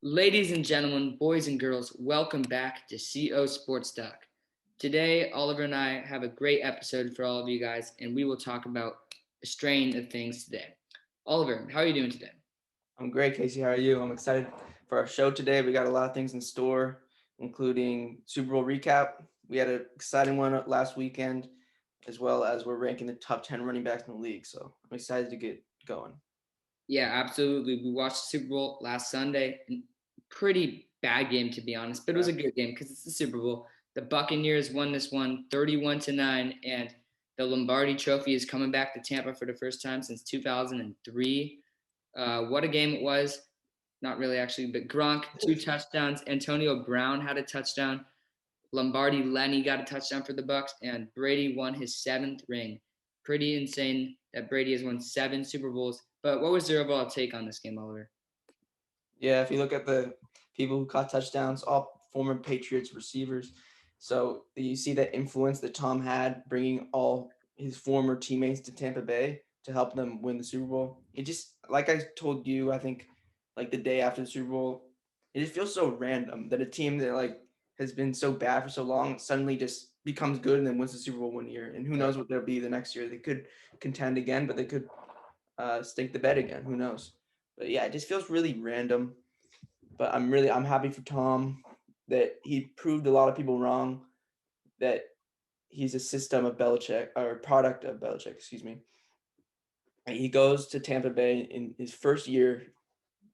Ladies and gentlemen, boys and girls, welcome back to CO Sports Talk. Today, Oliver and I have a great episode for all of you guys, and we will talk about a strain of things today. Oliver, how are you doing today? I'm great, Casey. How are you? I'm excited for our show today. We got a lot of things in store, including Super Bowl recap. We had an exciting one last weekend, as well as we're ranking the top 10 running backs in the league. So I'm excited to get going. Yeah, absolutely. We watched the Super Bowl last Sunday. Pretty bad game, to be honest, but it was Yeah. a good game because it's the Super Bowl. The Buccaneers won this one 31-9, and the Lombardi Trophy is coming back to Tampa for the first time since 2003. What a game it was. Not really, actually, but Gronk, two touchdowns. Antonio Brown had a touchdown. Lombardi Lenny got a touchdown for the Bucks, and Brady won his seventh ring. Pretty insane that Brady has won 7 Super Bowls. But what was your overall take on this game, Oliver? Yeah, if you look at the people who caught touchdowns, all former Patriots receivers. So you see that influence that Tom had bringing all his former teammates to Tampa Bay to help them win the Super Bowl. It just, like I told you, I think like the day after the Super Bowl, it just feels so random that a team that like has been so bad for so long suddenly just becomes good and then wins the Super Bowl one year. And who knows what they'll be the next year. They could contend again, but they could stink the bed again. Who knows? But yeah, it just feels really random. But I'm happy for Tom that he proved a lot of people wrong. That he's a system of Belichick or product of Belichick. Excuse me. And he goes to Tampa Bay in his first year,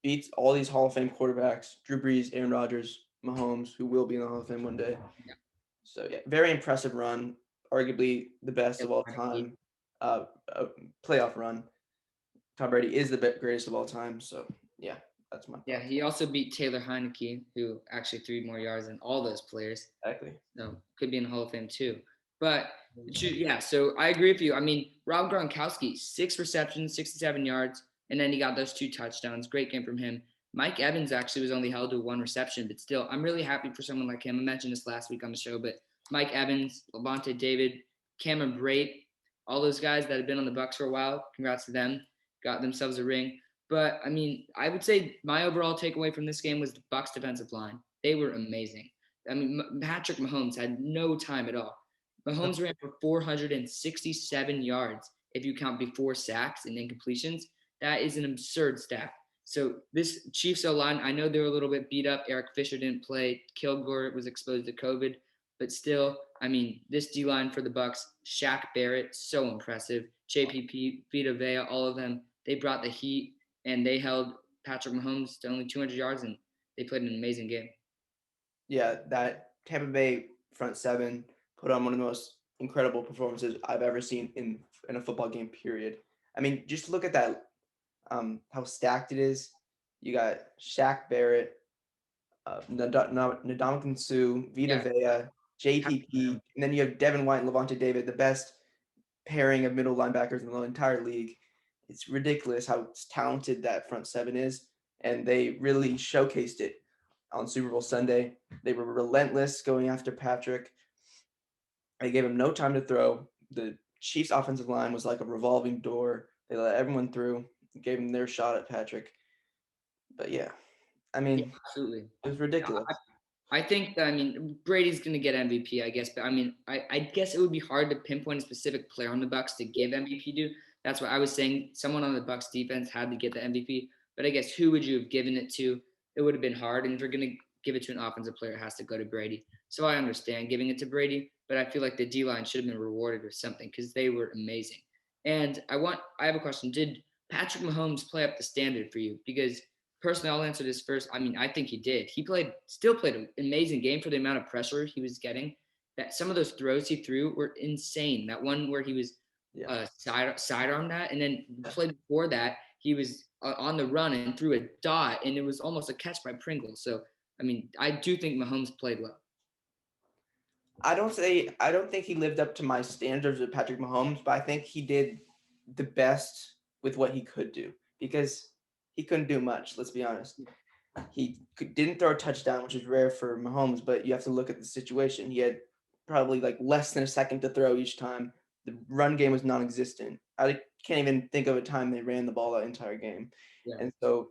beats all these Hall of Fame quarterbacks: Drew Brees, Aaron Rodgers, Mahomes, who will be in the Hall of Fame one day. Yeah, So yeah, very impressive run, arguably the best of Taylor all Heineke. time. Playoff run. Tom Brady is the greatest of all time. So yeah, that's my Yeah, thoughts. he also beat Taylor Heineke, who actually threw more yards than all those players. Exactly. So could be in the Hall of Fame too. But yeah, so I agree with you. I mean, Rob Gronkowski, 6 receptions, 67 yards, and then he got those 2 touchdowns. Great game from him. Mike Evans actually was only held to 1 reception, but still, I'm really happy for someone like him. I mentioned this last week on the show, but Mike Evans, Levante David, Cameron Brate, all those guys that have been on the Bucks for a while, congrats to them. Got themselves a ring. But I mean, I would say my overall takeaway from this game was the Bucks defensive line. They were amazing. I mean, Patrick Mahomes had no time at all. Mahomes ran for 467 yards if you count before sacks and incompletions. That is an absurd stat. So this Chiefs O line, I know they're a little bit beat up. Eric Fisher didn't play. Kilgore was exposed to COVID, but still, I mean, this D line for the Bucks, Shaq Barrett, so impressive. JPP, Vita Vea, all of them, they brought the heat and they held Patrick Mahomes to only 200 yards, and they played an amazing game. Yeah, that Tampa Bay front seven put on one of the most incredible performances I've ever seen in a football game. Period. I mean, just look at that. How stacked it is. You got Shaq Barrett, Ndamukong Suh, Vita Yeah, Vea, JPP, and then you have Devin White and Levante David, the best pairing of middle linebackers in the entire league. It's ridiculous how talented that front seven is, and they really showcased it on Super Bowl Sunday. They were relentless going after Patrick. They gave him no time to throw. The Chiefs' offensive line was like a revolving door. They let everyone through, gave them their shot at Patrick. But yeah, I yeah, mean, absolutely. it was ridiculous. I think that, I mean, Brady's going to get MVP, I guess, but I mean, I guess it would be hard to pinpoint a specific player on the Bucks to give MVP to. That's why I was saying someone on the Bucks defense had to get the MVP. But I guess who would you have given it to? It would have been hard, and if you're going to give it to an offensive player, it has to go to Brady. So I understand giving it to Brady, but I feel like the D line should have been rewarded with something because they were amazing. And I have a question: did Patrick Mahomes play up the standard for you? Because personally, I'll answer this first. I mean, I think he did. Still played an amazing game for the amount of pressure he was getting. That some of those throws he threw were insane. That one where he was Yeah. sidearm that, and then the play before that, he was on the run and threw a dot, and it was almost a catch by Pringle. So, I mean, I do think Mahomes played well. I don't think he lived up to my standards of Patrick Mahomes, but I think he did the best with what he could do because he couldn't do much. Let's be honest. Didn't throw a touchdown, which is rare for Mahomes, but you have to look at the situation. He had probably like less than a second to throw each time. The run game was non-existent. I can't even think of a time they ran the ball that entire game, Yeah, and so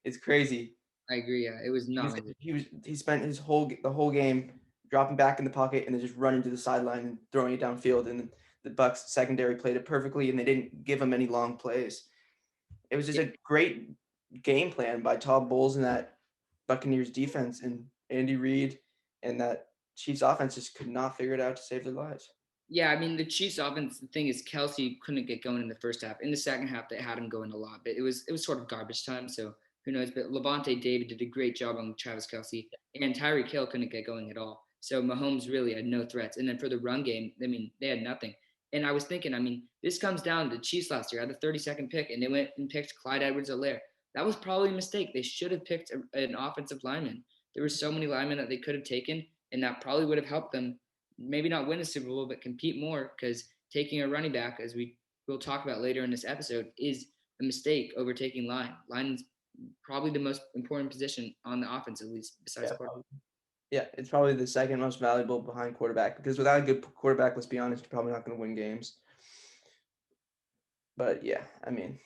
it's crazy. I agree. Yeah, it was not. He spent the whole game dropping back in the pocket and then just running to the sideline and throwing it downfield. And the Bucks secondary played it perfectly, and they didn't give him any long plays. It was just Yeah, a great game plan by Todd Bowles and that Buccaneers defense and Andy Reid, and that Chiefs offense just could not figure it out to save their lives. yeah. I mean, the Chiefs' offense. The thing is, Kelsey couldn't get going in the first half. In the second half, they had him going a lot, but it was sort of garbage time. So who knows? But Levante David did a great job on Travis Kelsey, and Tyreek Hill couldn't get going at all. So Mahomes really had no threats. And then for the run game, I mean, they had nothing. And I was thinking, I mean, this comes down to the Chiefs last year had the 32nd pick, and they went and picked Clyde Edwards-Helaire. That was probably a mistake. They should have picked an offensive lineman. There were so many linemen that they could have taken, and that probably would have helped them maybe not win a Super Bowl, but compete more, because taking a running back, as we will talk about later in this episode, is a mistake over taking line. Line is probably the most important position on the offense, at least besides Yeah, quarterback. yeah, it's probably the second most valuable behind quarterback because without a good quarterback, let's be honest, you're probably not going to win games. But yeah, I mean,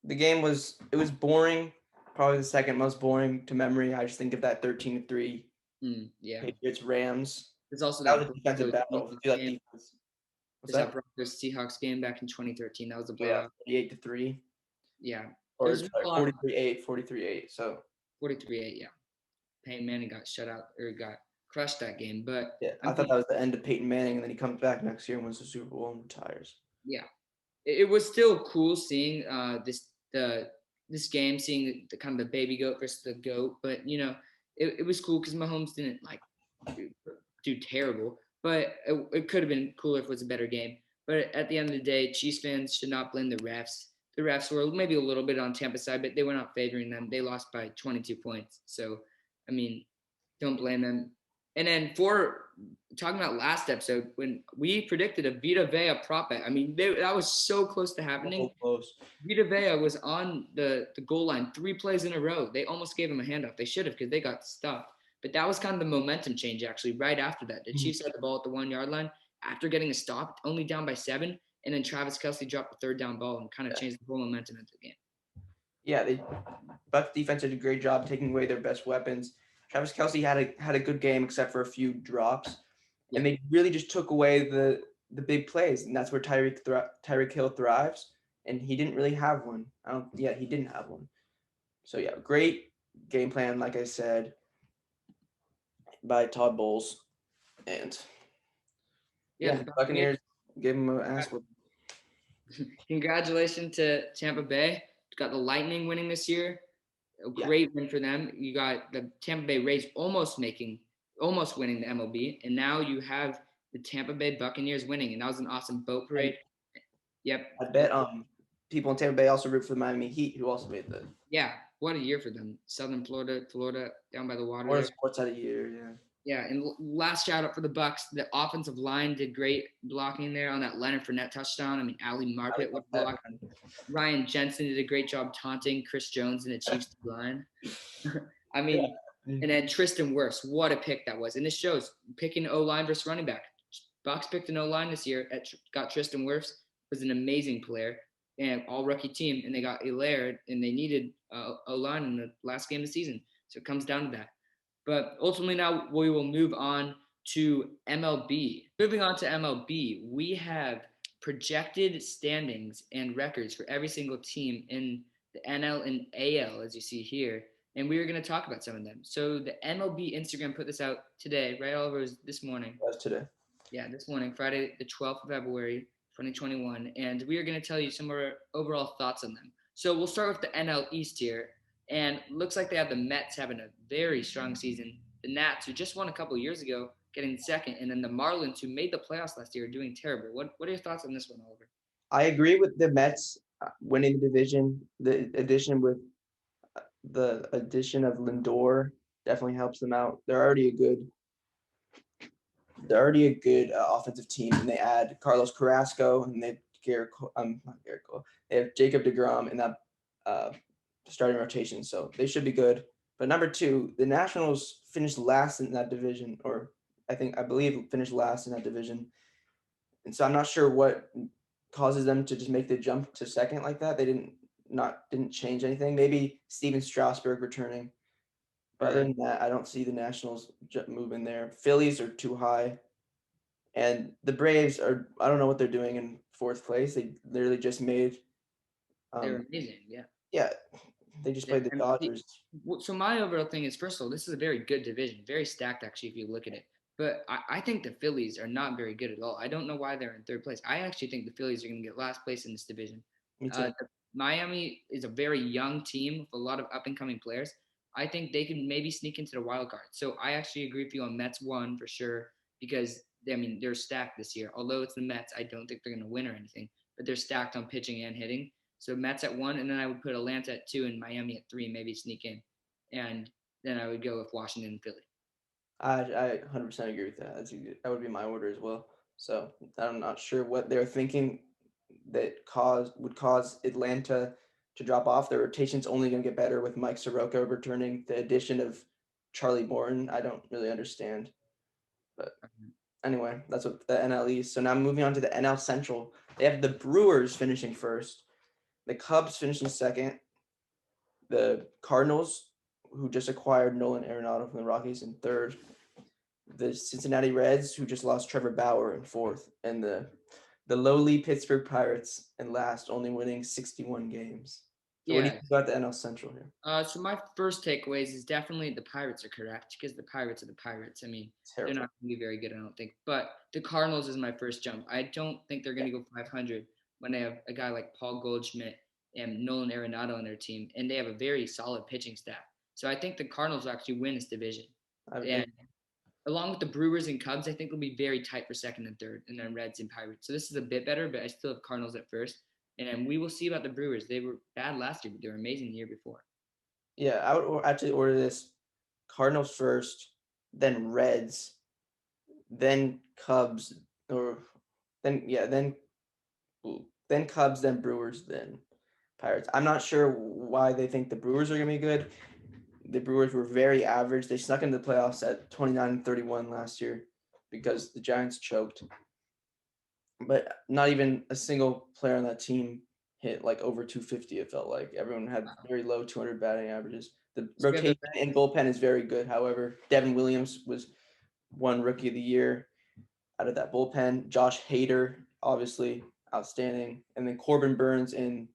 the game was boring, probably the second most boring to memory. I just think of that 13-3 Yeah. Patriots Rams. There's also That that was a defensive Broncos battle. Seahawks That game. defense. What's There's that that? Broncos Seahawks game back in 2013. That was a Oh, yeah, blowout. 48-3 Yeah. It or was a sorry, lot. 43-8, 43-8. So 43-8. Yeah. Peyton Manning got shut out or got crushed that game. But yeah, I I thought mean, that was the end of Peyton Manning, and then he comes back next year and wins the Super Bowl and retires. yeah, it was still cool seeing this game, seeing the kind of the baby goat versus the goat. But it was cool because Mahomes didn't like do terrible, but it could have been cooler if it was a better game. But at the end of the day, Chiefs fans should not blame the refs. The refs were maybe a little bit on Tampa's side, but they were not favoring them. They lost by 22 points. So, I mean, don't blame them. And then for talking about last episode, when we predicted a Vita Vea prop bet, I mean, that was so close to happening. So close. Vita Vea was on the goal line 3 plays in a row. They almost gave him a handoff. They should have because they got stuffed. But that was kind of the momentum change, actually, right after that. The Chiefs had the ball at the 1 yard line after getting a stop, only down by 7. And then Travis Kelsey dropped the third down ball and kind of changed the whole momentum of the game. Yeah, Bucks defense did a great job taking away their best weapons. Travis Kelsey had a good game except for a few drops, and they really just took away the big plays, and that's where Tyreek Hill thrives, and he didn't really have one. He didn't have one. So yeah, great game plan, like I said, by Todd Bowles, and Yeah, the Buccaneers gave him an ass whooping. Congratulations to Tampa Bay. Got the Lightning winning this year. A great win for them. You got the Tampa Bay Rays almost winning the MLB, and now you have the Tampa Bay Buccaneers winning, and that was an awesome boat parade. Yep. I bet people in Tampa Bay also root for the Miami Heat, who also made the what a year for them. Southern Florida down by the water. Florida Sports had a year, yeah. Yeah, and last shout out for the Bucks. The offensive line did great blocking there on that Leonard Fournette touchdown. I mean, Ali Marpet was blocked. Ryan Jensen did a great job taunting Chris Jones in the Chiefs line. I mean, and then Tristan Wirfs, what a pick that was. And this shows picking O-line versus running back. Bucks picked an O-line this year. Got Tristan Wirfs, was an amazing player, and all rookie team. And they got Helaire, and they needed O-line in the last game of the season. So it comes down to that. But ultimately now we will move on to MLB. Moving on to MLB, we have projected standings and records for every single team in the NL and AL, as you see here. And we are going to talk about some of them. So the MLB Instagram put this out today, right, Oliver? It was this morning. That was today. Yeah, this morning, Friday, the 12th of February, 2021. And we are going to tell you some of our overall thoughts on them. So we'll start with the NL East here. And looks like they have the Mets having a very strong season. The Nats, who just won a couple years ago, getting second. And then the Marlins, who made the playoffs last year, are doing terrible. What are your thoughts on this one, Oliver? I agree with the Mets winning the division. The addition of Lindor definitely helps them out. They're already a good offensive team, and they add Carlos Carrasco, and they have Jacob deGrom in that starting rotation, so they should be good. But number 2, the Nationals finished last in that division, or I believe finished last in that division, and so I'm not sure what causes them to just make the jump to second like that. They didn't change anything. Maybe Steven Strasburg returning, But other than that, I don't see the Nationals moving there. Phillies are too high, and the Braves are. I don't know what they're doing in fourth place. They literally just made. They're Um, amazing. Yeah. yeah, they just played the Dodgers. So my overall thing is, first of all, this is a very good division, very stacked actually if you look at it. But I think the Phillies are not very good at all. I don't know why they're in third place. I actually think the Phillies are going to get last place in this division. Me too. Miami is a very young team with a lot of up and coming players. I think they can maybe sneak into the wild card. So I actually agree with you on Mets one for sure because I mean they're stacked this year. Although it's the Mets, I don't think they're going to win or anything, but they're stacked on pitching and hitting. So Mets at one, and then I would put Atlanta at two and Miami at three, maybe sneak in, and then I would go with Washington and Philly. I 100% agree with that. That would be my order as well. So I'm not sure what they're thinking that would cause Atlanta to drop off. Their rotation's only going to get better with Mike Soroka returning. The addition of Charlie Morton, I don't really understand. But anyway, that's what the NL East. So now moving on to the NL Central. They have the Brewers finishing first, the Cubs finishing second, the Cardinals, who just acquired Nolan Arenado from the Rockies, in third, the Cincinnati Reds, who just lost Trevor Bauer, in fourth, and the lowly Pittsburgh Pirates in last, only winning 61 games. So what do you Yeah. think about the NL Central here? So my first takeaways is definitely the Pirates are correct because the Pirates are the Pirates. I mean, they're Terrible. not going to be very good, I don't think. But the Cardinals is my first jump. I don't think they're going to go 500 when they have a guy like Paul Goldschmidt and Nolan Arenado on their team, and they have a very solid pitching staff. So I think the Cardinals will actually win this division. I, And along with the Brewers and Cubs, I think it'll be very tight for second and third, and then Reds and Pirates. So this is a bit better, but I still have Cardinals at first. And then we will see about the Brewers. They were bad last year, but they were amazing the year before. yeah, I would actually order this Cardinals first, then Reds, then Cubs, or then Cubs, then Brewers, then Pirates. I'm not sure why they think the Brewers are gonna be good. The Brewers were very average. They snuck into the playoffs at 29-31 last year because the Giants choked. But not even a single player on that team hit like over 250. It felt like everyone had very low 200 batting averages. The So we have the rotation and bullpen is very good. However, Devin Williams was one Rookie of the Year out of that bullpen. Josh Hader, obviously outstanding, and then Corbin Burns and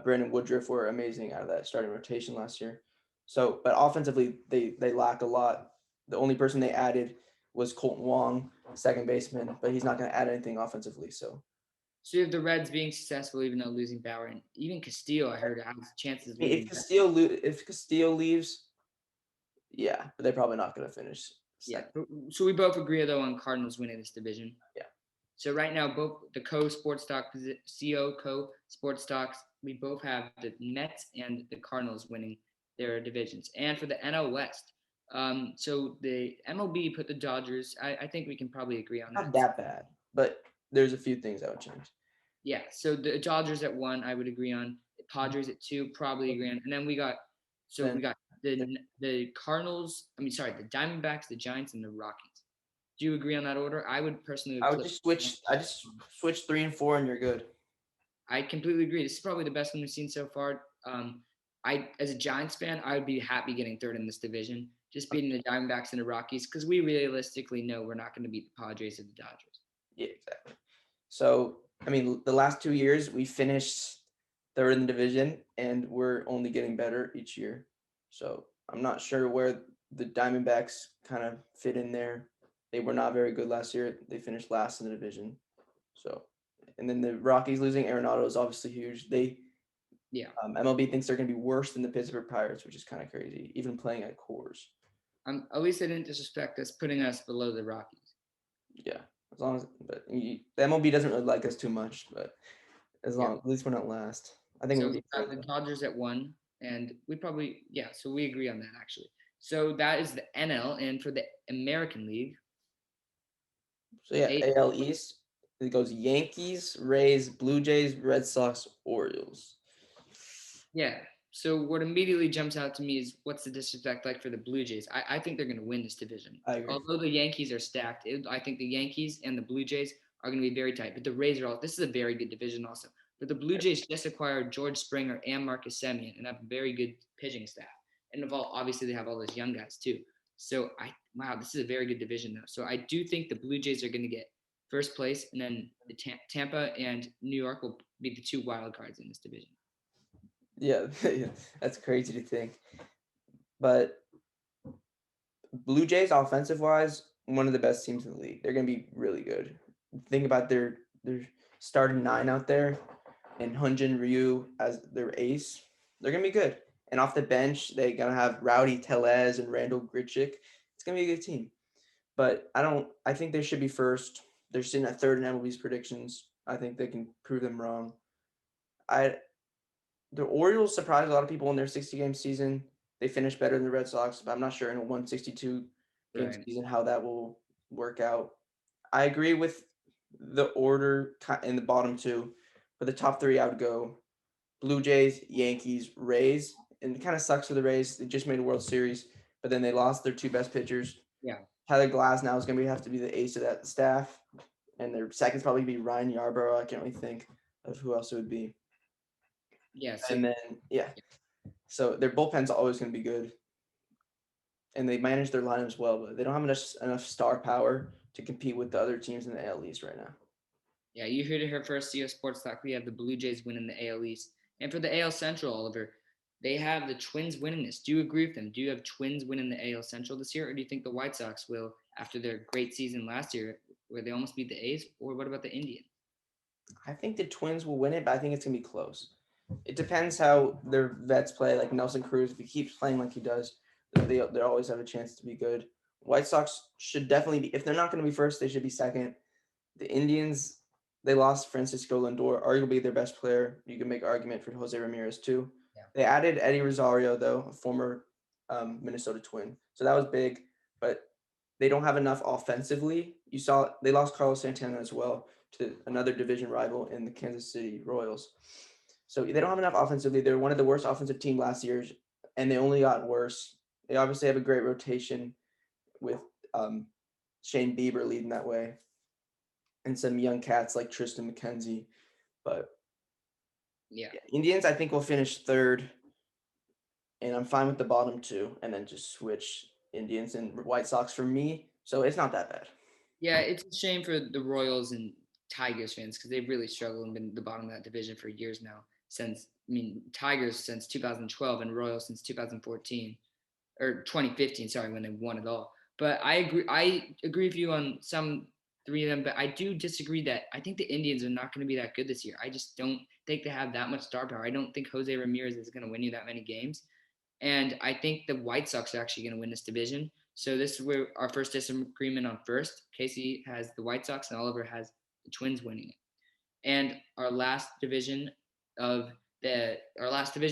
Brandon Woodruff were amazing out of that starting rotation last year. So, but offensively, they lack a lot. The only person they added was Colton Wong, second baseman, but he's not going to add anything offensively. So, So you have the Reds being successful even though losing Bauer, and even Castillo I heard has chances of if leaving. Castillo leaves, yeah, but they're probably not going to finish Yeah. second. So we both agree though on Cardinals winning this division. Yeah. So right now, both the co sports stocks, we both have the Mets and the Cardinals winning their divisions. And for the NL West, so the MLB put the Dodgers. I think we can probably agree on Not that. that bad, but there's a few things I would change. Yeah. So the Dodgers at one, I would agree on. The Padres at two, probably agree on. And then we got Then the Cardinals. I mean, sorry, the Diamondbacks, the Giants, and the Rockies. Do you agree on that order? I would personally I would flip. just switch. I just switch 3 and 4, and you're good. I completely agree. This is probably the best one we've seen so far. As a Giants fan, I would be happy getting third in this division, just beating the Diamondbacks and the Rockies, because we realistically know we're not going to beat the Padres or the Dodgers. Yeah, exactly. So, I mean, the last 2 years we finished third in the division, and we're only getting better each year. So, I'm not sure where the Diamondbacks kind of fit in there. They were not very good last year. They finished last in the division. So, and then the Rockies losing Arenado is obviously huge. Yeah, MLB thinks they're going to be worse than the Pittsburgh Pirates, which is kind of crazy, even playing at Coors. at least they didn't disrespect us, putting us below the Rockies. Yeah, as long as the MLB doesn't really like us too much, but Yeah. at least we're not last. I think So we'll we be got third. the Dodgers at one, and we probably So we agree on that actually. So that is the NL, and for the American League, So yeah, eight. AL East. It goes Yankees, Rays, Blue Jays, Red Sox, Orioles. Yeah. So what immediately jumps out to me is what's the disrespect like for the Blue Jays? I think they're going to win this division. I agree. Although the Yankees are stacked, I think the Yankees and the Blue Jays are going to be very tight. But the Rays are all. This is a very good division also. But the Blue Jays just acquired George Springer and Marcus Semien and have a very good pitching staff. and obviously they have all those young guys too. So wow, this is a very good division though. So I do think the Blue Jays are going to get first place, and then the Tampa and New York will be the two wild cards in this division. Yeah, that's crazy to think. But Blue Jays, offensive wise, one of the best teams in the league. They're going to be really good. Think about their starting nine out there, and Hyunjin Ryu as their ace. They're going to be good. And off the bench, they're going to have Rowdy Tellez and Randall Grichuk. It's going to be a good team. But I think they should be first. They're sitting at third in MLB's predictions. I think they can prove them wrong. The Orioles surprised a lot of people in their 60-game season. They finished better than the Red Sox, but I'm not sure in a 162-game Right. season how that will work out. I agree with the order in the bottom two. For the top three, I would go Blue Jays, Yankees, Rays. And it kind of sucks for the Rays. They just made a World Series, but then they lost their two best pitchers. Yeah. Tyler Glass now is going to have to be the ace of that staff. And their second's probably be Ryan Yarbrough. I can't really think of who else it would be. Yeah. So And then, yeah. So their bullpen's always going to be good. And they manage their lineups well, but they don't have enough star power to compete with the other teams in the AL East right now. yeah, you heard it here first. CO Sports Talk. We have the Blue Jays winning the AL East, and for the AL Central, Oliver, they have the Twins winning this. Do you agree with them? Do you have Twins winning the AL Central this year, or do you think the White Sox will after their great season last year, where they almost beat the A's? Or what about the Indians? I think the Twins will win it, but I think it's going to be close. It depends how their vets play. Like Nelson Cruz, if he keeps playing like he does, they always have a chance to be good. White Sox should definitely be. If they're not going to be first, they should be second. The Indians, they lost Francisco Lindor, arguably their best player. You can make an argument for Jose Ramirez too. Yeah. They added Eddie Rosario though, a former Minnesota Twin, so that was big. But they don't have enough offensively. You saw they lost Carlos Santana as well to another division rival in the Kansas City Royals. So they don't have enough offensively. They're one of the worst offensive team last year, and they only got worse. They obviously have a great rotation with Shane Bieber leading that way, and some young cats like Tristan McKenzie. But Yeah. Indians, I think, will finish third, and I'm fine with the bottom two, and then just switch Indians and White Sox for me. So it's not that bad. Yeah, it's a shame for the Royals and Tigers fans because they've really struggled and been at the bottom of that division for years now. Tigers since 2012 and Royals since 2014 or 2015. Sorry, when they won it all. But I agree. I agree with you on some three of them, but I do disagree that I think the Indians are not going to be that good this year. I just don't think they have that much star power. I don't think Jose Ramirez is going to win you that many games. And I think the White Sox are actually going to win this division. So this is where our first disagreement on first. Casey has the White Sox and Oliver has the Twins winning it. And our last division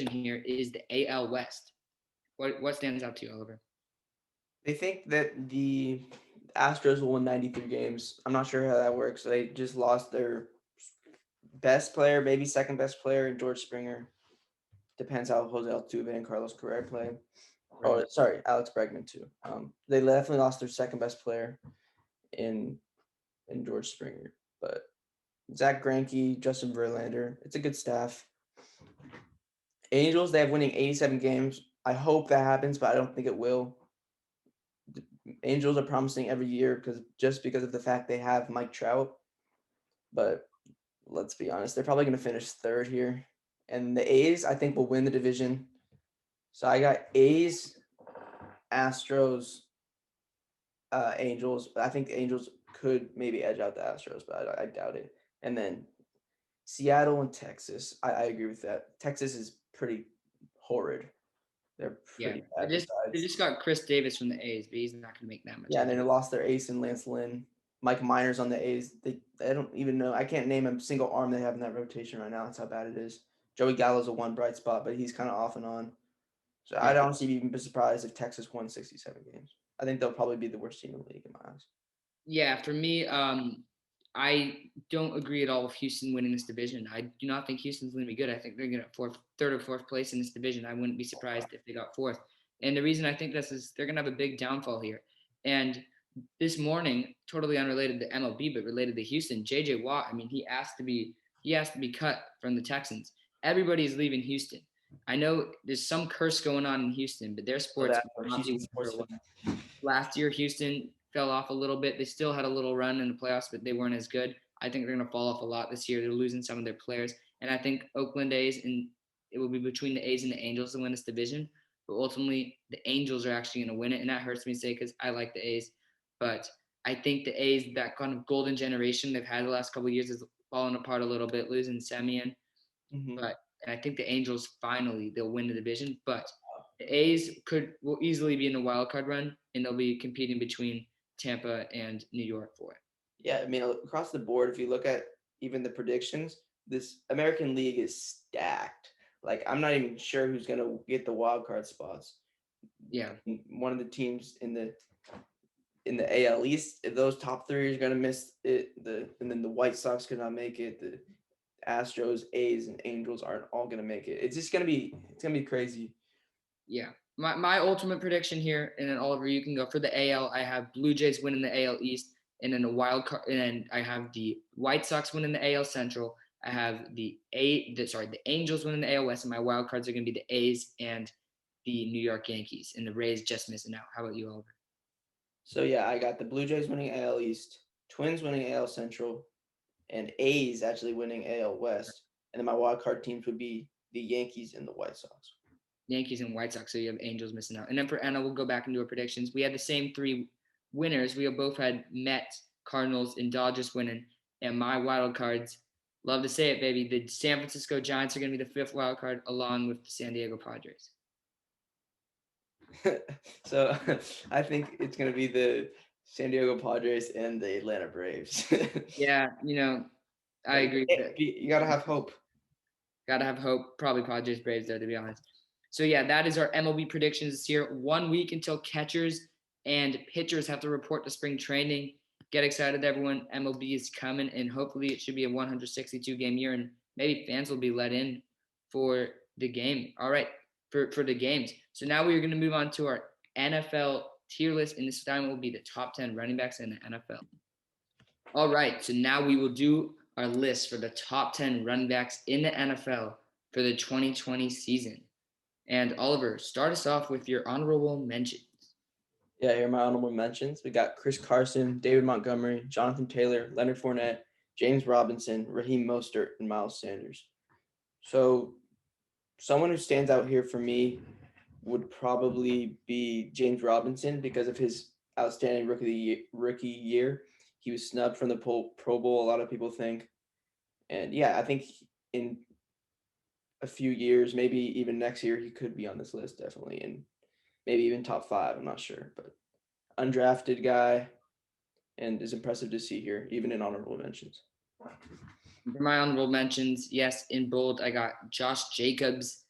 here is the AL West. What stands out to you, Oliver? They think that the Astros will win 93 games. I'm not sure how that works. They just lost their best player, maybe second best player, George Springer. Depends how Jose Altuve and Carlos Correa play. Right. Oh, sorry, Alex Bregman too. They definitely lost their second best player in George Springer, but Zach Greinke, Justin Verlander, it's a good staff. Angels, they have winning 87 games. I hope that happens, but I don't think it will. The Angels are promising every year because of the fact they have Mike Trout, but let's be honest, they're probably going to finish third here. And the A's, I think, will win the division. So I got A's, Astros, Angels. But I think the Angels could maybe edge out the Astros, but I doubt it. And then Seattle and Texas. I agree with that. Texas is pretty horrid. They're Yeah. pretty They bad just they besides. just got Chris Davis from the A's, but he's not going to make that much Yeah, and then they difference. lost their ace in Lance Lynn. Mike Miners on the A's. I don't even know. I can't name a single arm they have in that rotation right now. That's how bad it is. Joey Gallo's a one bright spot, but he's kind of off and on. So Yeah. I'd honestly even be surprised if Texas won 67 games. I think they'll probably be the worst team in the league in my eyes. Yeah, for me, I don't agree at all with Houston winning this division. I do not think Houston's going to be good. I think they're going to third or fourth place in this division. I wouldn't be surprised if they got fourth. And the reason I think this is they're going to have a big downfall here. And this morning, totally unrelated to MLB, but related to Houston, JJ Watt. I mean, he asked to be cut from the Texans. Everybody is leaving Houston. I know there's some curse going on in Houston, but their So sports that will for not be Houston winning for a sports while. fans. Last year, Houston fell off a little bit. They still had a little run in the playoffs, but they weren't as good. I think they're going to fall off a lot this year. They're losing some of their players, and I think Oakland A's and it will be between the A's and the Angels to win this division. But ultimately, the Angels are actually going to win it, and that hurts me to say because I like the A's. But I think the A's, that kind of golden generation they've had the last couple of years, is falling apart a little bit, losing Semien. Hmm. But and I think the Angels finally they'll win the division. But the A's will easily be in the wild card run, and they'll be competing between Tampa and New York for it. Yeah, I mean, across the board, if you look at even the predictions, this American League is stacked. Like, I'm not even sure who's gonna get the wild card spots. Yeah, One of the teams in the AL East, if those top three are gonna miss it, and then the White Sox could not make it. The Astros, A's, and Angels aren't all gonna make it. It's gonna be crazy. yeah. My ultimate prediction here, and then Oliver, you can go for the AL. I have Blue Jays winning the AL East, and then the wild card, and then I have the White Sox winning the AL Central. I have the Angels winning the AL West, and my wild cards are going to be the A's and the New York Yankees, and the Rays just missing out. How about you, Oliver? So yeah, I got the Blue Jays winning AL East, Twins winning AL Central, and A's actually winning AL West. And then my wild card teams would be the Yankees and the White Sox. Yankees and White Sox. So you have Angels missing out. And then for Anna, we'll go back and do our predictions. We had the same three winners. We both had Mets, Cardinals, and Dodgers winning. And my wild cards, love to say it, baby. The San Francisco Giants are going to be the fifth wild card, along with the San Diego Padres. So I think it's going to be the San Diego Padres and the Atlanta Braves. Yeah, I But agree with that. you got to have hope. Gotta have hope. Probably Padres, Braves, though, to be honest. So yeah, that is our MLB predictions this year. 1 week until catchers and pitchers have to report to spring training. Get excited, everyone. MLB is coming, and hopefully it should be a 162 game year, and maybe fans will be let in for the game. All right, for the games. So now we are going to move on to our NFL tier list, and this time will be the top 10 running backs in the NFL. All right, so now we will do our list for the top 10 running backs in the NFL for the 2020 season. And Oliver, start us off with your honorable mentions. Yeah, here are my honorable mentions. We got Chris Carson, David Montgomery, Jonathan Taylor, Leonard Fournette, James Robinson, Raheem Mostert, and Miles Sanders. So someone who stands out here for me would probably be James Robinson because of his outstanding rookie year. He was snubbed from the Pro Bowl. A lot of people think, and yeah, I think in a few years, maybe even next year, he could be on this list definitely, and maybe even top five. I'm not sure, but undrafted guy, and is impressive to see here, even in honorable mentions. For my honorable mentions, yes, in bold, I got Josh Jacobs.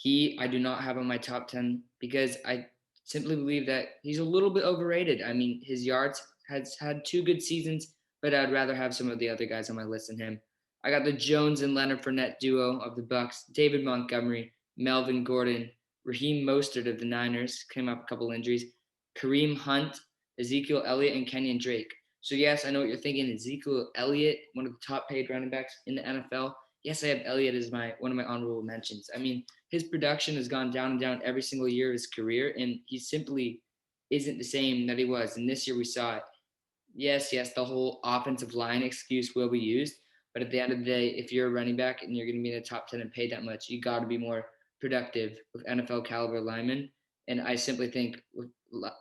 I do not have on my top 10 because I simply believe that he's a little bit overrated. I mean, his yards has had two good seasons, but I'd rather have some of the other guys on my list than him. I got the Jones and Leonard Fournette duo of the Bucks, David Montgomery, Melvin Gordon, Raheem Mostert of the Niners, came up a couple injuries, Kareem Hunt, Ezekiel Elliott, and Kenyon Drake. So yes, I know what you're thinking. Ezekiel Elliott, one of the top paid running backs in the NFL. Yes, I have Elliott as one of my honorable mentions. I mean, his production has gone down and down every single year of his career, and he simply isn't the same that he was. And this year we saw it. Yes, the whole offensive line excuse will be used, but at the end of the day, if you're a running back and you're going to be in the top 10 and paid that much, you got to be more productive with NFL caliber linemen. And I simply think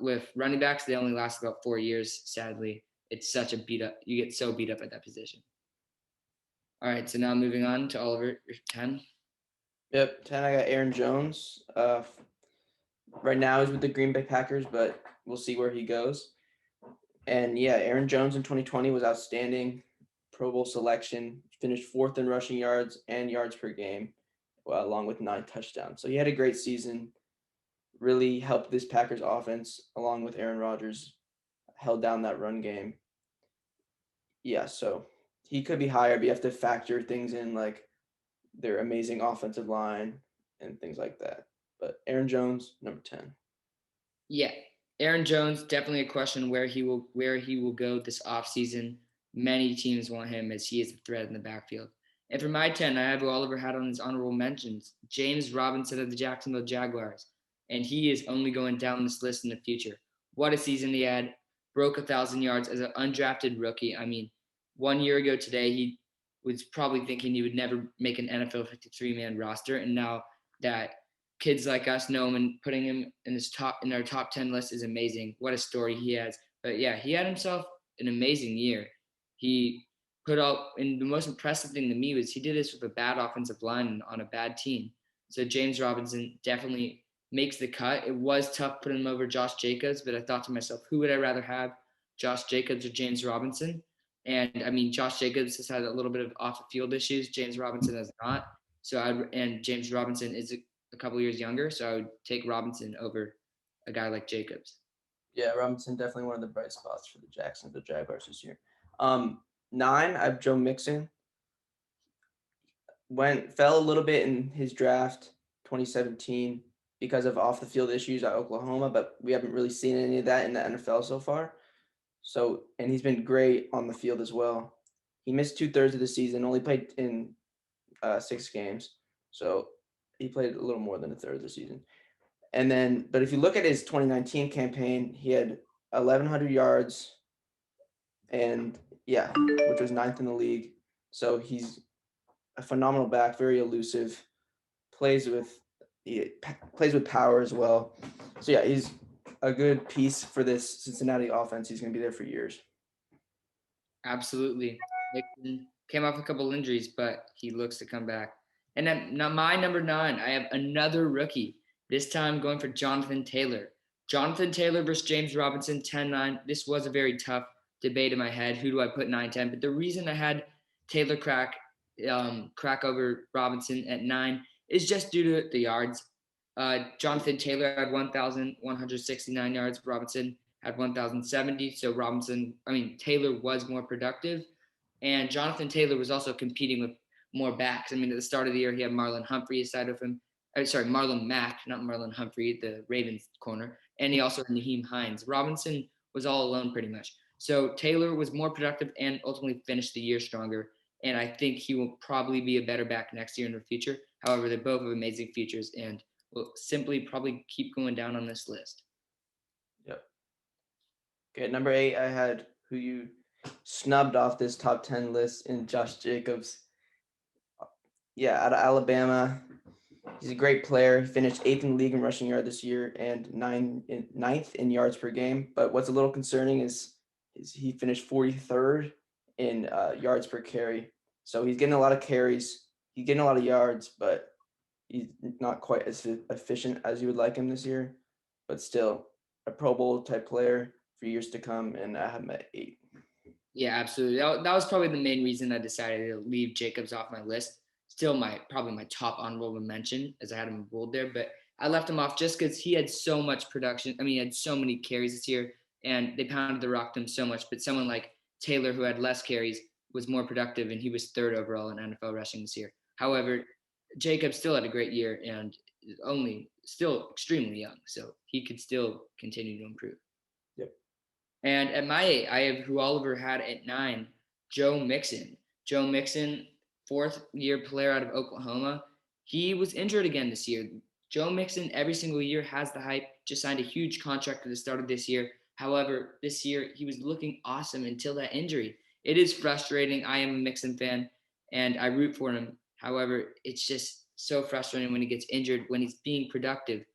with running backs, they only last about 4 years. Sadly, it's such a beat up. You get so beat up at that position. All right, so now moving on to Oliver, your 10. Yep, 10. I got Aaron Jones. Right now he's with the Green Bay Packers, but we'll see where he goes. And yeah, Aaron Jones in 2020 was outstanding. Pro Bowl selection, finished fourth in rushing yards and yards per game, well, along with 9 touchdowns. So he had a great season. Really helped this Packers offense, along with Aaron Rodgers, held down that run game. Yeah, so he could be higher, but you have to factor things in like their amazing offensive line and things like that. But Aaron Jones, number 10. Yeah, Aaron Jones definitely a question where he will go this offseason. Many teams want him as he is a threat in the backfield. And for my 10, I have who Oliver had on his honorable mentions, James Robinson of the Jacksonville Jaguars. And he is only going down this list in the future. What a season he had. Broke 1,000 yards as an undrafted rookie. I mean, 1 year ago today, he was probably thinking he would never make an NFL 53-man roster. And now that kids like us know him and putting him in our top 10 list is amazing. What a story he has. But yeah, he had himself an amazing year. He put up, and the most impressive thing to me was he did this with a bad offensive line on a bad team. So James Robinson definitely makes the cut. It was tough putting him over Josh Jacobs, but I thought to myself, who would I rather have, Josh Jacobs or James Robinson? And I mean, Josh Jacobs has had a little bit of off the field issues. James Robinson has not. And James Robinson is a couple years younger, so I would take Robinson over a guy like Jacobs. Yeah, Robinson definitely one of the bright spots for the Jacksonville Jaguars this year. 9, I have Joe Mixon. Fell a little bit in his draft 2017 because of off the field issues at Oklahoma, but we haven't really seen any of that in the NFL so far. So, and he's been great on the field as well. He missed 2/3 of the season, only played in 6 games. So he played a little more than a third of the season. And then, but if you look at his 2019 campaign, he had 1,100 yards and yeah, which was 9th in the league. So he's a phenomenal back, very elusive, plays with plays with power as well. So yeah, he's a good piece for this Cincinnati offense. He's going to be there for years. Absolutely. Nixon came off a couple injuries, but he looks to come back. And then now my number 9, I have another rookie, this time going for Jonathan Taylor. Jonathan Taylor versus James Robinson, 10-9. This was a very tough debate in my head. Who do I put 9-10? But the reason I had Taylor crack over Robinson at 9 is just due to the yards. Jonathan Taylor had 1,169 yards. Robinson had 1,070. So Taylor was more productive. And Jonathan Taylor was also competing with more backs. I mean, at the start of the year, he had Marlon Humphrey aside of him. Marlon Mack, not Marlon Humphrey, the Ravens corner. And he also had Naheem Hines. Robinson was all alone pretty much. So Taylor was more productive and ultimately finished the year stronger. And I think he will probably be a better back next year in the future. However, they both have amazing futures and will simply probably keep going down on this list. Yep. Okay, number 8, I had who you snubbed off this top 10 list in Josh Jacobs. Yeah, out of Alabama. He's a great player. He finished 8th in the league in rushing yard this year and 9th in yards per game. But what's a little concerning is he finished 43rd in yards per carry. So he's getting a lot of carries. He's getting a lot of yards, but he's not quite as efficient as you would like him this year. But still, a Pro Bowl type player for years to come, and I have him at 8. Yeah, absolutely. That was probably the main reason I decided to leave Jacobs off my list. Still, probably my top honorable mention, as I had him bold there. But I left him off just because he had so much production. I mean, he had so many carries this year, and they pounded the rock to him so much. But someone like Taylor, who had less carries, was more productive, and he was 3rd overall in NFL rushing this year. However, Jacobs still had a great year and is only still extremely young, so he could still continue to improve. Yep. And at my 8, I have who Oliver had at 9, Joe Mixon. Joe Mixon, 4th-year player out of Oklahoma. He was injured again this year. Joe Mixon, every single year, has the hype. Just signed a huge contract at the start of this year. However, this year, he was looking awesome until that injury. It is frustrating. I am a Mixon fan, and I root for him. However, it's just so frustrating when he gets injured, when he's being productive.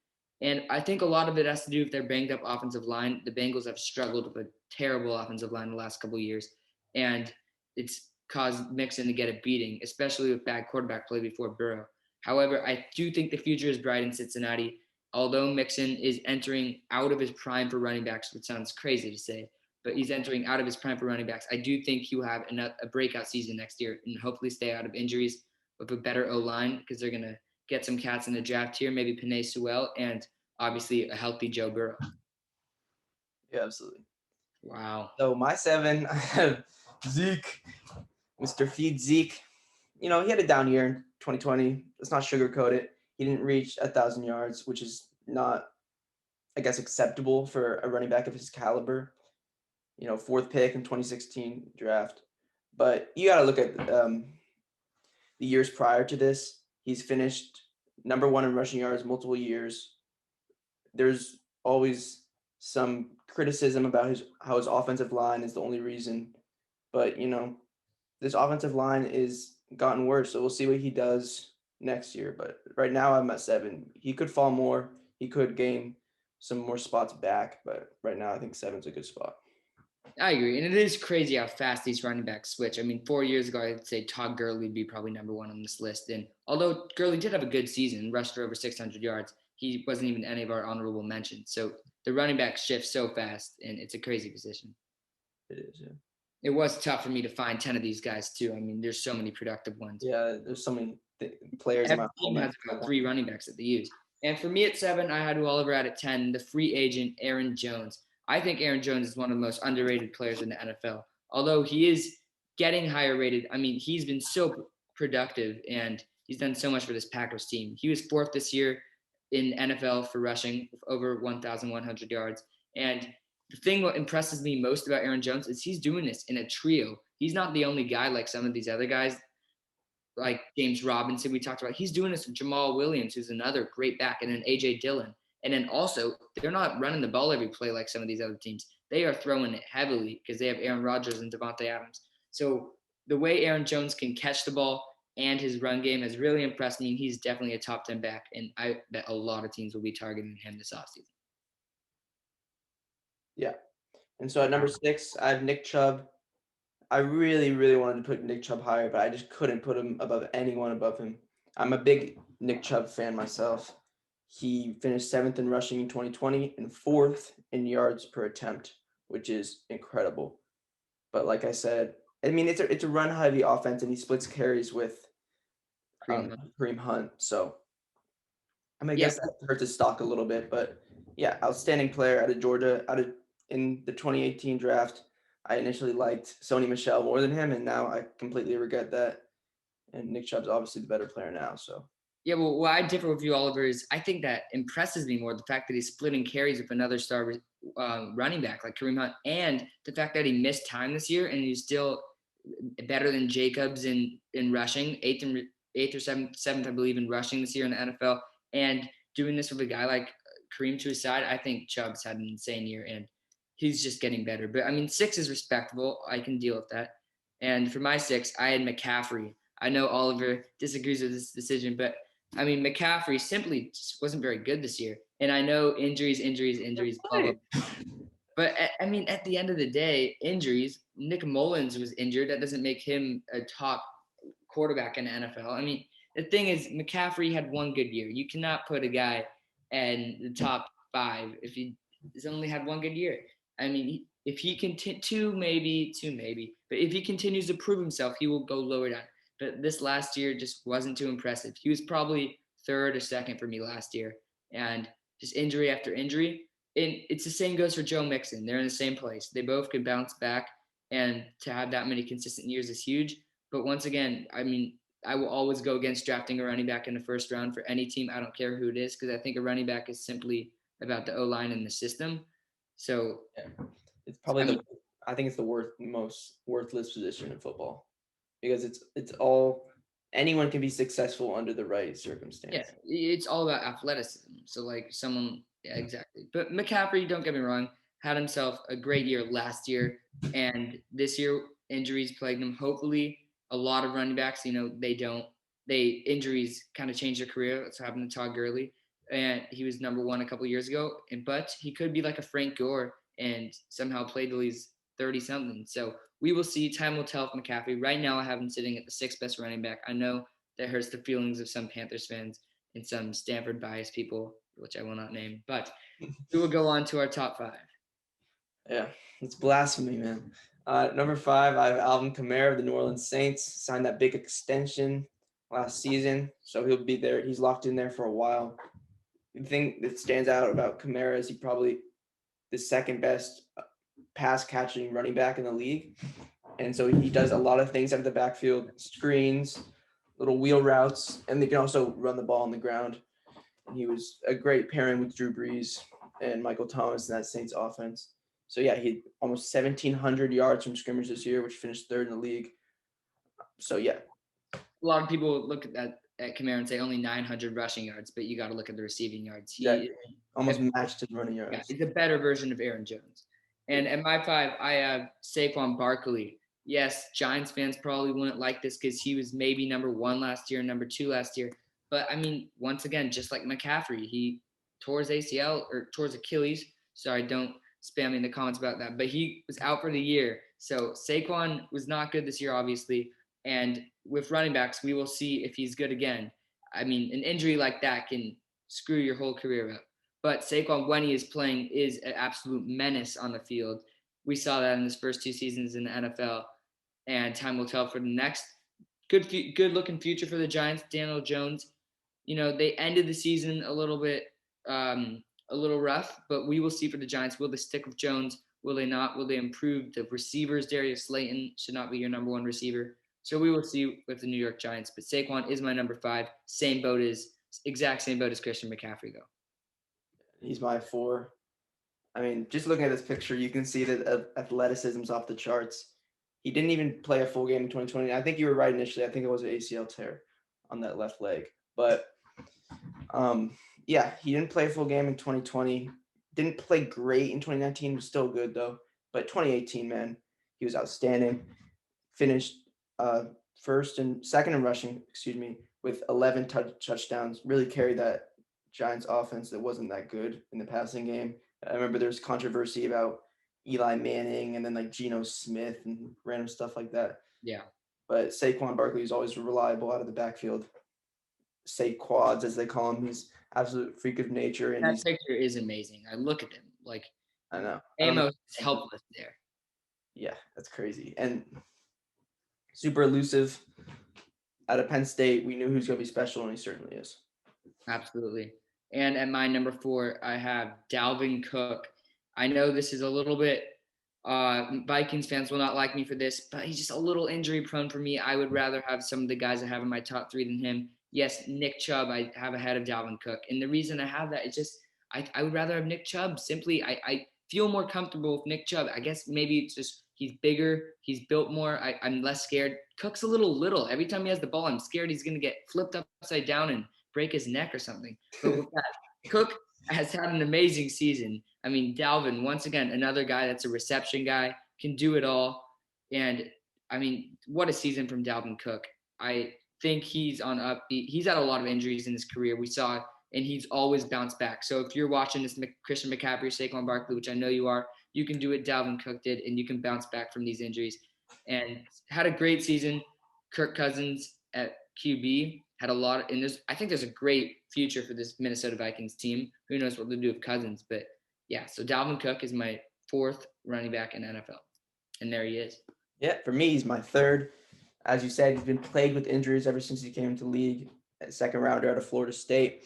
And I think a lot of it has to do with their banged up offensive line. The Bengals have struggled with a terrible offensive line the last couple of years, and it's caused Mixon to get a beating, especially with bad quarterback play before Burrow. However, I do think the future is bright in Cincinnati. Although Mixon is entering out of his prime for running backs, which sounds crazy to say, but he's entering out of his prime for running backs. I do think he will have a breakout season next year and hopefully stay out of injuries with a better O-line because they're going to get some cats in the draft here, maybe Penei Sewell, and obviously a healthy Joe Burrow. Yeah, absolutely. Wow. So my 7, I have Zeke, Mr. Feed Zeke. He had a down year in 2020. Let's not sugarcoat it. He didn't reach 1,000 yards, which is not, I guess, acceptable for a running back of his caliber. 4th pick in 2016 draft. But you got to look at the years prior to this, he's finished number one in rushing yards multiple years. There's always some criticism about how his offensive line is the only reason, but this offensive line is gotten worse. So we'll see what he does next year. But right now I'm at 7. He could fall more. He could gain some more spots back, but right now I think 7's a good spot. I agree. And it is crazy how fast these running backs switch. I mean, 4 years ago, I'd say Todd Gurley would be probably number one on this list. And although Gurley did have a good season, rushed for over 600 yards, he wasn't even any of our honorable mentions. So the running back shifts so fast, and it's a crazy position. It is, yeah. It was tough for me to find 10 of these guys, too. I mean, there's so many productive ones. Yeah, there's so many players. Every team has about 3 running backs that they use. And for me at 7, I had Oliver at 10, the free agent Aaron Jones. I think Aaron Jones is one of the most underrated players in the NFL. Although he is getting higher rated, I mean, he's been so productive and he's done so much for this Packers team. He was 4th this year in NFL for rushing, over 1,100 yards. And the thing what impresses me most about Aaron Jones is he's doing this in a trio. He's not the only guy like some of these other guys, like James Robinson we talked about. He's doing this with Jamal Williams, who's another great back, and then A.J. Dillon. And then also, they're not running the ball every play like some of these other teams. They are throwing it heavily because they have Aaron Rodgers and Devontae Adams. So the way Aaron Jones can catch the ball and his run game has really impressed me. And he's definitely a top 10 back. And I bet a lot of teams will be targeting him this offseason. Yeah. And so at number 6, I have Nick Chubb. I really, really wanted to put Nick Chubb higher, but I just couldn't put him above anyone above him. I'm a big Nick Chubb fan myself. He finished 7th in rushing in 2020 and 4th in yards per attempt, which is incredible. But like I said, I mean, it's a run-heavy offense, and he splits carries with Kareem Hunt. So I guess that hurts his stock a little bit. But yeah, outstanding player out of Georgia, in the 2018 draft. I initially liked Sony Michel more than him, and now I completely regret that. And Nick Chubb's obviously the better player now. So yeah, well, what I differ with you, Oliver, is I think that impresses me more the fact that he's splitting carries with another star running back like Kareem Hunt, and the fact that he missed time this year and he's still better than Jacobs in rushing, eighth or seventh, I believe, in rushing this year in the NFL, and doing this with a guy like Kareem to his side. I think Chubb's had an insane year, and he's just getting better. But I mean, 6 is respectable. I can deal with that. And for my 6, I had McCaffrey. I know Oliver disagrees with this decision, but I mean, McCaffrey simply just wasn't very good this year. And I know injuries, blah, blah, blah. But I mean, at the end of the day, injuries. Nick Mullins was injured. That doesn't make him a top quarterback in the NFL. I mean, the thing is, McCaffrey had one good year. You cannot put a guy in the top 5 if he's only had one good year. I mean, if he two maybe, but if he continues to prove himself, he will go lower down. But this last year just wasn't too impressive. He was probably 3rd or 2nd for me last year, and just injury after injury. And it's the same goes for Joe Mixon. They're in the same place. They both could bounce back, and to have that many consistent years is huge. But once again, I mean, I will always go against drafting a running back in the first round for any team. I don't care who it is, because I think a running back is simply about the O-line and the system. So yeah, it's probably I think it's the most worthless position in football, because it's all anyone can be successful under the right circumstance. Yeah, it's all about athleticism. So like someone, yeah, exactly. But McCaffrey, don't get me wrong, had himself a great year last year, and this year injuries plagued him. Hopefully, a lot of running backs, injuries kind of change their career. That's what happened to Todd Gurley, and he was number 1 a couple years ago. But he could be like a Frank Gore and somehow play till he's 30 something. So we will see. Time will tell with McCaffrey. Right now, I have him sitting at the 6th best running back. I know that hurts the feelings of some Panthers fans and some Stanford biased people, which I will not name. But we will go on to our top 5. Yeah, it's blasphemy, man. Number 5, I have Alvin Kamara of the New Orleans Saints. Signed that big extension last season, so he'll be there. He's locked in there for a while. The thing that stands out about Kamara is he probably the 2nd best pass catching running back in the league. And so he does a lot of things out of the backfield, screens, little wheel routes, and they can also run the ball on the ground. And he was a great pairing with Drew Brees and Michael Thomas in that Saints offense. So yeah, he had almost 1,700 yards from scrimmage this year, which finished 3rd in the league. So yeah, a lot of people look at Kamara and say only 900 rushing yards, but you got to look at the receiving yards. He Exactly. Almost matched his running Yeah, yards. he's a better version of Aaron Jones. And at my 5, I have Saquon Barkley. Yes, Giants fans probably wouldn't like this because he was maybe number 1 last year, number 2 last year. But I mean, once again, just like McCaffrey, he tore his ACL or tore his Achilles. Sorry, don't spam me in the comments about that. But he was out for the year. So Saquon was not good this year, obviously. And with running backs, we will see if he's good again. I mean, an injury like that can screw your whole career up. But Saquon, when he is playing, is an absolute menace on the field. We saw that in his first 2 seasons in the NFL, and time will tell for the next. Good looking future for the Giants. Daniel Jones, they ended the season a little rough, but we will see for the Giants. Will they stick with Jones? Will they not? Will they improve the receivers? Darius Slayton should not be your number 1 receiver. So we will see with the New York Giants. But Saquon is my number 5. Exact same boat as Christian McCaffrey, though. He's my 4. I mean, just looking at this picture, you can see that athleticism's off the charts. He didn't even play a full game in 2020. I think you were right initially. I think it was an ACL tear on that left leg. But yeah, he didn't play a full game in 2020. Didn't play great in 2019. Was still good though. But 2018, man, he was outstanding. Finished second in rushing, with 11 touchdowns. Really carried that Giants offense that wasn't that good in the passing game. I remember there's controversy about Eli Manning and then like Geno Smith and random stuff like that. Yeah. But Saquon Barkley is always reliable out of the backfield. Saquads, as they call him, he's absolute freak of nature, and That picture is amazing. I look at him like I know Amos is helpless there. Yeah, that's crazy. And super elusive. Out of Penn State, we knew he was going to be special, and he certainly is. Absolutely. And at my number 4, I have Dalvin Cook. I know this is a little bit Vikings fans will not like me for this, but he's just a little injury prone for me. I would rather have some of the guys I have in my top 3 than him. Yes, Nick Chubb I have ahead of Dalvin Cook. And the reason I have that is just I would rather have Nick Chubb. Simply, I feel more comfortable with Nick Chubb. I guess maybe it's just he's bigger, he's built more. I'm less scared. Cook's a little. Every time he has the ball, I'm scared he's going to get flipped upside down and break his neck or something. But with that, Cook has had an amazing season. I mean, Dalvin, once again, another guy that's a reception guy, can do it all. And I mean, what a season from Dalvin Cook. I think he's on upbeat. He's had a lot of injuries in his career. We saw it, and he's always bounced back. So if you're watching this Christian McCaffrey, Saquon Barkley, which I know you are, you can do what Dalvin Cook did, and you can bounce back from these injuries. And had a great season. Kirk Cousins at QB had a lot, and I think there's a great future for this Minnesota Vikings team. Who knows what they'll do with Cousins, but yeah. So Dalvin Cook is my 4th running back in NFL, and there he is. Yeah, for me, he's my 3rd. As you said, he's been plagued with injuries ever since he came into the league. Second rounder out of Florida State.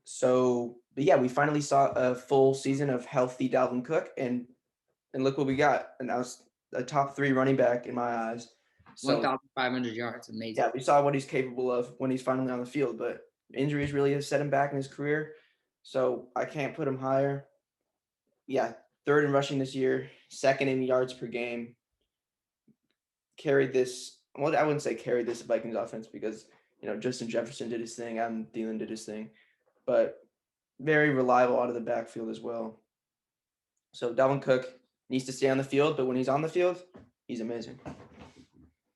So, but yeah, we finally saw a full season of healthy Dalvin Cook, and look what we got. And that was a top 3 running back in my eyes. So 1,500 yards, amazing. Yeah, we saw what he's capable of when he's finally on the field, but injuries really have set him back in his career. So I can't put him higher. Yeah, 3rd in rushing this year, 2nd in yards per game. Carried this. Well, I wouldn't say carried this Vikings offense because Justin Jefferson did his thing, Adam Thielen did his thing, but very reliable out of the backfield as well. So Dalvin Cook needs to stay on the field, but when he's on the field, he's amazing.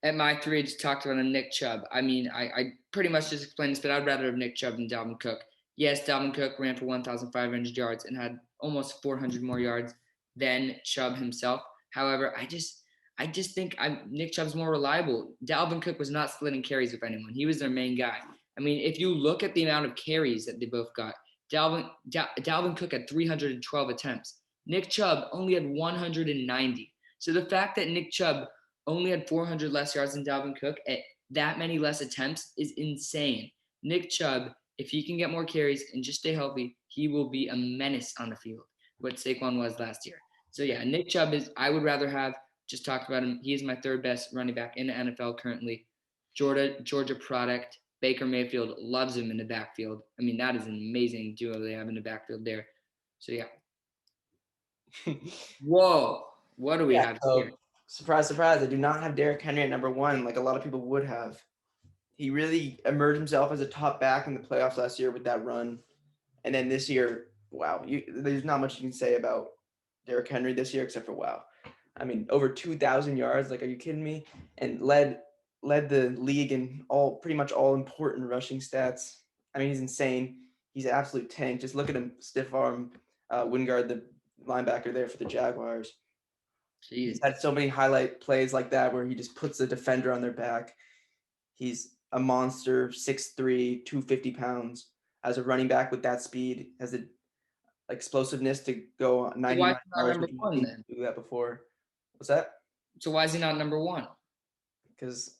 At my 3, I just talked about Nick Chubb. I mean, I pretty much just explained this, but I'd rather have Nick Chubb than Dalvin Cook. Yes, Dalvin Cook ran for 1,500 yards and had almost 400 more yards than Chubb himself. However, I just think Nick Chubb's more reliable. Dalvin Cook was not splitting carries with anyone. He was their main guy. I mean, if you look at the amount of carries that they both got, Dalvin Cook had 312 attempts. Nick Chubb only had 190. So the fact that Nick Chubb only had 400 less yards than Dalvin Cook at that many less attempts is insane. Nick Chubb, if he can get more carries and just stay healthy, he will be a menace on the field, what Saquon was last year. So yeah, Nick Chubb I would rather have, just talked about him. He is my 3rd best running back in the NFL currently. Georgia product. Baker Mayfield loves him in the backfield. I mean, that is an amazing duo they have in the backfield there. So yeah. Whoa. What do we have here? Surprise, surprise. I do not have Derrick Henry at number 1 like a lot of people would have. he really emerged himself as a top back in the playoffs last year with that run. And then this year, wow, there's not much you can say about Derrick Henry this year except for wow. I mean, over 2,000 yards. Like, are you kidding me? And led the league in pretty much all important rushing stats. I mean, he's insane. He's an absolute tank. Just look at him, stiff arm Wingard, the linebacker there for the Jaguars. He's Jeez. had so many highlight plays like that where he just puts the defender on their back. He's a monster, 6'3", 250 pounds. As a running back with that speed, has the explosiveness to go So why is 99 he not yards, number which we one didn't then? do that before. What's that? So why is he not number one? Because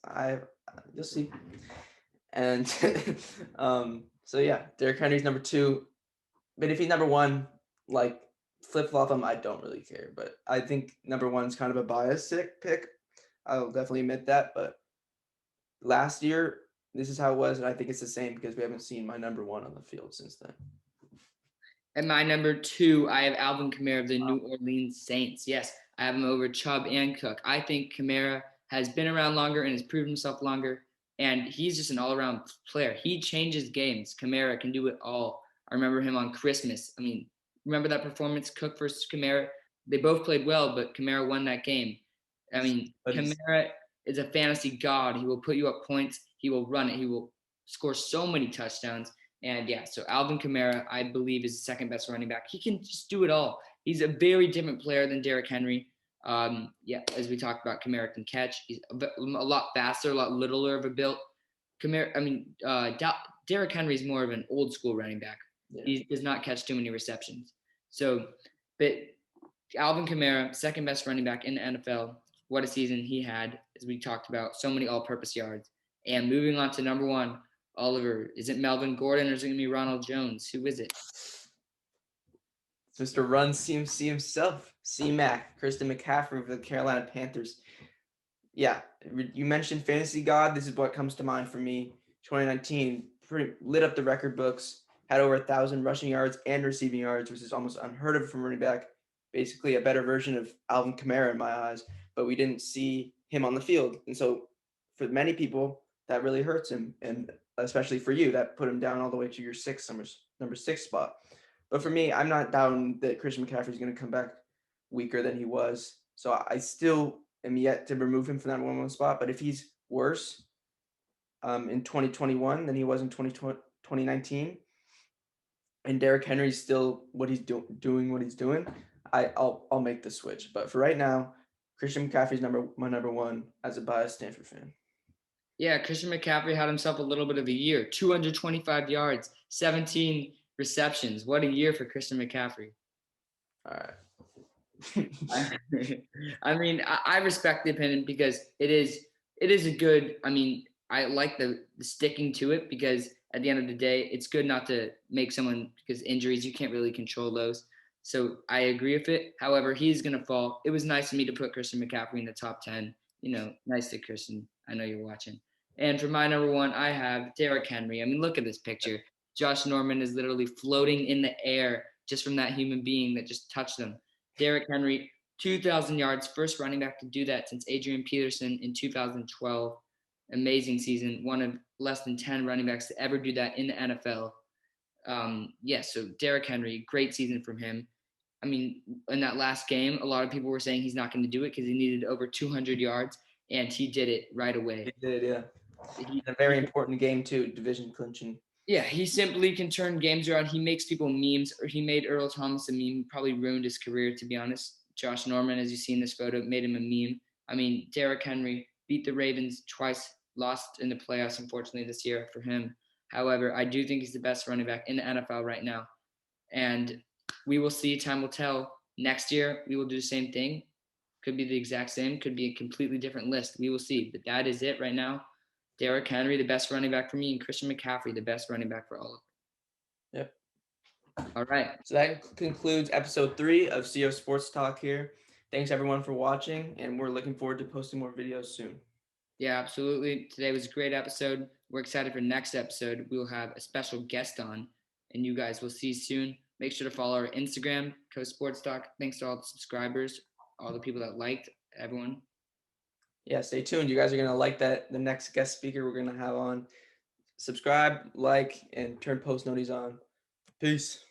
you'll see. And so yeah, Derrick Henry's number 2. But if he's number 1, like flip flop him, I don't really care. But I think number 1 is kind of a biased pick. I'll definitely admit that. But last year, this is how it was, and I think it's the same because we haven't seen my number 1 on the field since then. At my number 2, I have Alvin Kamara of the New Orleans Saints. Yes, I have him over Chubb and Cook. I think Kamara has been around longer and has proven himself longer, and he's just an all-around player. He changes games. Kamara can do it all. I remember him on Christmas. I mean, remember that performance, Cook versus Kamara? They both played well, but Kamara won that game. I mean, Kamara is a fantasy god. He will put you up points. He will run it. He will score so many touchdowns. And yeah, so Alvin Kamara, I believe, is the second best running back. He can just do it all. He's a very different player than Derrick Henry. Yeah, as we talked about, Kamara can catch. He's a lot faster, a lot littler of a build. Derrick Henry is more of an old school running back. Yeah. He does not catch too many receptions. So, but Alvin Kamara, second best running back in the NFL. What a season he had, as we talked about, so many all-purpose yards. And moving on to number 1, Oliver, is it Melvin Gordon or is it going to be Ronald Jones? Who is it? It's Mr. Run CMC himself, C-Mac, Christian McCaffrey of the Carolina Panthers. Yeah, you mentioned fantasy god. This is what comes to mind for me. 2019, pretty lit up the record books, had over 1,000 rushing yards and receiving yards, which is almost unheard of from running back. Basically a better version of Alvin Kamara in my eyes, but we didn't see him on the field. And so for many people, that really hurts him. And especially for you, that put him down all the way to your number 6 spot. But for me, I'm not down that Christian McCaffrey is going to come back weaker than he was. So I still am yet to remove him from that 1-1 spot. But if he's worse in 2021 than he was in 2019, and Derrick Henry's still what he's doing what he's doing, I'll make the switch. But for right now, Christian McCaffrey's my number 1 as a biased Stanford fan. Yeah, Christian McCaffrey had himself a little bit of a year. 225 yards, 17 receptions. What a year for Christian McCaffrey. All right. I mean, I respect the opinion because it is a good. I mean, I like the sticking to it because at the end of the day, it's good not to make someone because injuries you can't really control those. So I agree with it. However, he's gonna fall. It was nice of me to put Christian McCaffrey in the top 10. You know, nice to Christian. I know you're watching. And for my number 1, I have Derrick Henry. I mean, look at this picture. Josh Norman is literally floating in the air just from that human being that just touched him. Derrick Henry, 2,000 yards, first running back to do that since Adrian Peterson in 2012. Amazing season, one of less than 10 running backs to ever do that in the NFL. So Derrick Henry, great season from him. I mean, in that last game, a lot of people were saying he's not going to do it because he needed over 200 yards, and he did it right away. He did, yeah. A very important game too, division clinching. Yeah, he simply can turn games around. He makes people memes, or he made Earl Thomas a meme, probably ruined his career, to be honest. Josh Norman, as you see in this photo, made him a meme. I mean, Derrick Henry beat the Ravens twice, lost in the playoffs, unfortunately, this year for him. However, I do think he's the best running back in the NFL right now. And we will see, time will tell. Next year, we will do the same thing. Could be the exact same, could be a completely different list. We will see. But that is it right now. Derrick Henry, the best running back for me, and Christian McCaffrey, the best running back for all of them. Yep. All right. So that concludes episode 3 of CO Sports Talk here. Thanks everyone for watching, and we're looking forward to posting more videos soon. Yeah, absolutely. Today was a great episode. We're excited for next episode. We will have a special guest on, and you guys will see soon. Make sure to follow our Instagram, Co Sports Talk. Thanks to all the subscribers, all the people that liked, everyone. Yeah, stay tuned. You guys are gonna like that. The next guest speaker we're gonna have on. Subscribe, like, and turn post noties on. Peace.